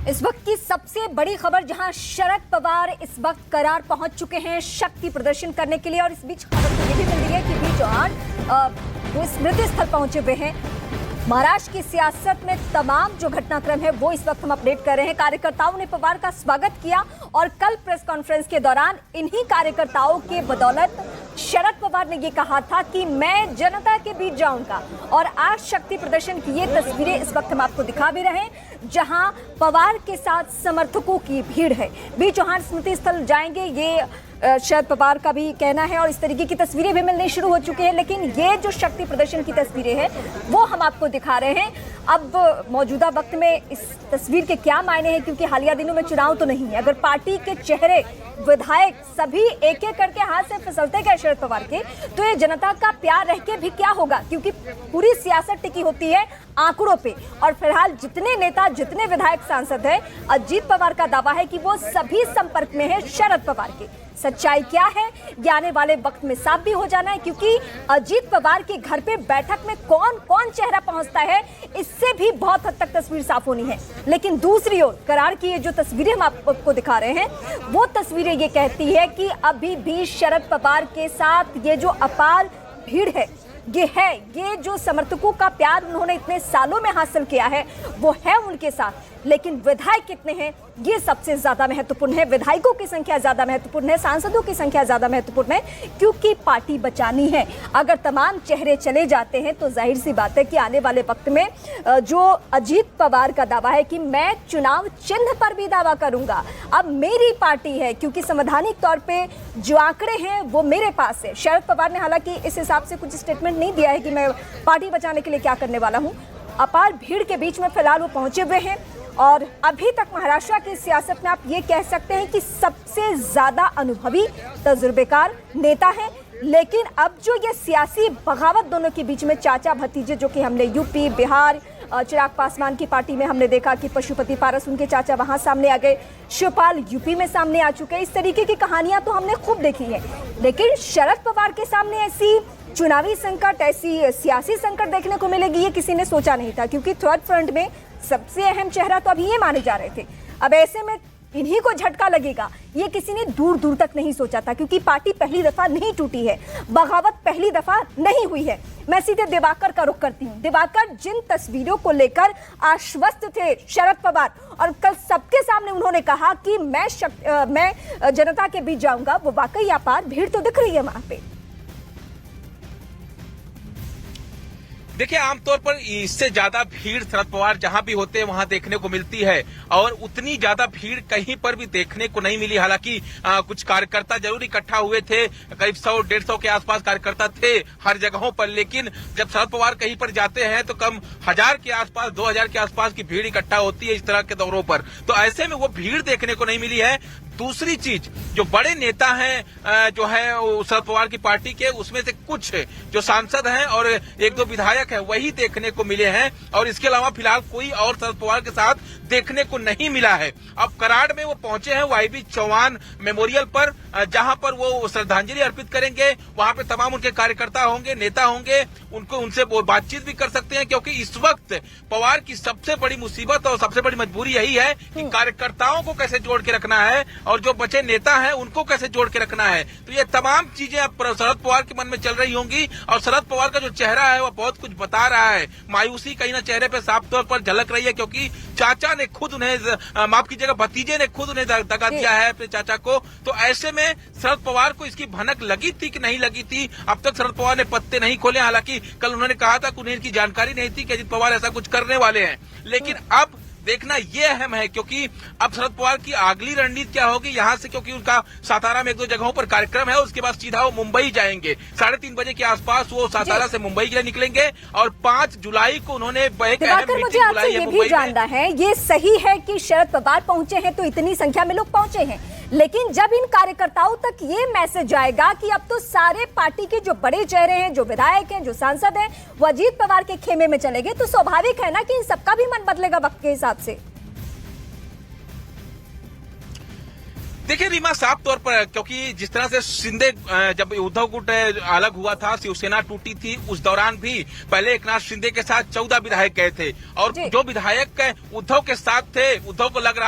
इस वक्त की सबसे बड़ी खबर, जहां शरद पवार इस वक्त करार पहुंच चुके हैं शक्ति प्रदर्शन करने के लिए। और इस बीच खबर तो ये भी मिल रही है कि बी चौहान वो स्मृति स्थल पहुंचे हुए हैं। महाराष्ट्र की सियासत में तमाम जो घटनाक्रम है वो इस वक्त हम अपडेट कर रहे हैं। कार्यकर्ताओं ने पवार का स्वागत किया और कल प्रेस कॉन्फ्रेंस के दौरान इन्हीं कार्यकर्ताओं के बदौलत शरद पवार ने ये कहा था कि मैं जनता के बीच जाऊंगा। और आज शक्ति प्रदर्शन की ये तस्वीरें इस वक्त हम आपको दिखा भी रहे हैं, जहां पवार के साथ समर्थकों की भीड़ है। बी चौहान स्मृति स्थल जाएंगे, ये शरद पवार का भी कहना है। और इस तरीके की तस्वीरें भी मिलने शुरू हो चुकी हैं। लेकिन ये जो शक्ति प्रदर्शन की तस्वीरें हैं वो हम आपको दिखा रहे हैं। अब मौजूदा वक्त में इस तस्वीर के क्या मायने हैं, क्योंकि हालिया दिनों में चुनाव तो नहीं है। अगर पार्टी के चेहरे, विधायक सभी एक एक करके हाथ से फिसलते गए शरद पवार के, तो ये जनता का प्यार रह के भी क्या होगा, क्योंकि पूरी सियासत टिकी होती है आंकड़ों पे। और फिलहाल जितने नेता, जितने विधायक, सांसद हैं, अजीत पवार का दावा है कि वो सभी संपर्क में है शरद पवार के। सच्चाई क्या है ये आने वाले वक्त में साफ भी हो जाना है, क्योंकि अजीत पवार के घर पे बैठक में कौन कौन चेहरा पहुंचता है, इससे भी बहुत हद तक तस्वीर साफ होनी है। लेकिन दूसरी ओर करार की ये जो तस्वीरें हम आपको दिखा रहे हैं, वो तस्वीरें ये कहती है कि अभी भी शरद पवार के साथ ये जो अपार भीड़ है, ये जो समर्थकों का प्यार उन्होंने इतने सालों में हासिल किया है, वो है उनके साथ। लेकिन विधायक कितने हैं ये सबसे ज्यादा महत्वपूर्ण है। विधायकों की संख्या ज्यादा महत्वपूर्ण है, सांसदों की संख्या ज्यादा महत्वपूर्ण है, क्योंकि पार्टी बचानी है। अगर तमाम चेहरे चले जाते हैं तो जाहिर सी बात है कि आने वाले वक्त में जो अजीत पवार का दावा है कि मैं चुनाव चिन्ह पर भी दावा करूंगा, अब मेरी पार्टी है, क्योंकि संवैधानिक तौर पर जो आंकड़े हैं वो मेरे पास है। शरद पवार ने हालांकि इस हिसाब से कुछ स्टेटमेंट नहीं दिया है कि मैं पार्टी बचाने के लिए क्या करने वाला हूं। अपार भीड़ के बीच में फिलहाल वो पहुंचे हुए हैं। और अभी तक महाराष्ट्र की सियासत में आप ये कह सकते हैं कि सबसे ज्यादा अनुभवी, तजुर्बेकार नेता है। लेकिन अब जो ये सियासी बगावत दोनों के बीच में, चाचा भतीजे, जो कि हमने यूपी, बिहार, चिराग पासवान की पार्टी में हमने देखा कि पशुपति पारस उनके चाचा वहां सामने आ गए, शिवपाल यूपी में सामने आ चुके हैं। इस तरीके की कहानियां तो हमने खूब देखी है। लेकिन शरद पवार के सामने ऐसी चुनावी संकट, ऐसी सियासी संकट देखने को मिलेगी, ये किसी ने सोचा नहीं था, क्योंकि थर्ड फ्रंट में सबसे अहम चेहरा तो अभी ये माने जा रहे थे। अब ऐसे में इन्हीं को झटका लगेगा, ये किसी ने दूर दूर तक नहीं सोचा था, क्योंकि पार्टी पहली दफा नहीं टूटी है, बगावत पहली दफा नहीं हुई है। मैं सीधे दिवाकर का रुख करती हूँ। दिवाकर, जिन तस्वीरों को लेकर आश्वस्त थे शरद पवार, और कल सबके सामने उन्होंने कहा कि मैं जनता के बीच जाऊंगा, वो वाकई अपार भीड़ तो दिख रही है वहां पे। देखिए, आमतौर पर इससे ज्यादा भीड़ शरद पवार जहां भी होते हैं वहां देखने को मिलती है, और उतनी ज्यादा भीड़ कहीं पर भी देखने को नहीं मिली। हालांकि कुछ कार्यकर्ता जरूर इकट्ठा हुए थे, करीब 100-150 के आसपास कार्यकर्ता थे हर जगहों पर। लेकिन जब शरद पवार कहीं पर जाते हैं तो कम 1000 के आसपास, 2000 के आसपास की भीड़ इकट्ठा होती है इस तरह के दौरों पर। तो ऐसे में वो भीड़ देखने को नहीं मिली है। दूसरी चीज, जो बड़े नेता हैं जो है शरद पवार की पार्टी के, उसमें से कुछ जो सांसद हैं और एक दो विधायक हैं वही देखने को मिले हैं, और इसके अलावा फिलहाल कोई और शरद पवार के साथ देखने को नहीं मिला है। अब कराड़ में वो पहुंचे हैं वाईबी चौहान मेमोरियल पर, जहां पर वो श्रद्धांजलि अर्पित करेंगे। वहां पे तमाम उनके कार्यकर्ता होंगे, नेता होंगे, उनसे वो बातचीत भी कर सकते हैं, क्योंकि इस वक्त पवार की सबसे बड़ी मुसीबत और सबसे बड़ी मजबूरी यही है कि कार्यकर्ताओं को कैसे जोड़ के रखना है और जो बचे नेता हैं उनको कैसे जोड़ के रखना है। तो ये तमाम चीजें अब शरद पवार के मन में चल रही होंगी। और शरद पवार का जो चेहरा है वो बहुत कुछ बता रहा है। मायूसी कहीं ना चेहरे पे साफ तौर पर झलक रही है, क्योंकि चाचा ने खुद उन्हें, माफ कीजिएगा, भतीजे ने खुद उन्हें दगा दिया है अपने चाचा को। तो ऐसे में शरद पवार को इसकी भनक लगी थी कि नहीं लगी थी, अब तक शरद पवार ने पत्ते नहीं खोले। हालांकि कल उन्होंने कहा था कि उन्हें इनकी जानकारी नहीं थी कि अजित पवार ऐसा कुछ करने वाले हैं। लेकिन अब देखना ये अहम है, क्योंकि अब शरद पवार की अगली रणनीति क्या होगी यहाँ से, क्योंकि उनका सातारा में एक दो जगहों पर कार्यक्रम है, उसके बाद सीधा वो मुंबई जाएंगे। 3:30 बजे के आसपास वो सातारा से मुंबई के लिए निकलेंगे, और 5 जुलाई को उन्होंने एक अहम मीटिंग बुलाई है मुंबई में। जानना है, ये सही है कि शरद पवार पहुंचे हैं तो इतनी संख्या में लोग पहुंचे हैं, लेकिन जब इन कार्यकर्ताओं तक ये मैसेज आएगा कि अब तो सारे पार्टी के जो बड़े चेहरे हैं, जो विधायक हैं, जो सांसद हैं, वो अजीत पवार के खेमे में चले गए, तो स्वाभाविक है ना कि इन सबका भी मन बदलेगा वक्त के हिसाब से। देखिए रीमा, साफ तौर पर, क्योंकि जिस तरह से शिंदे जब उद्धव गुट अलग हुआ था, शिवसेना टूटी थी, उस दौरान भी पहले एकनाथ शिंदे के साथ 14 विधायक गए थे और जी। जो विधायक उद्धव के साथ थे, उद्धव को लग रहा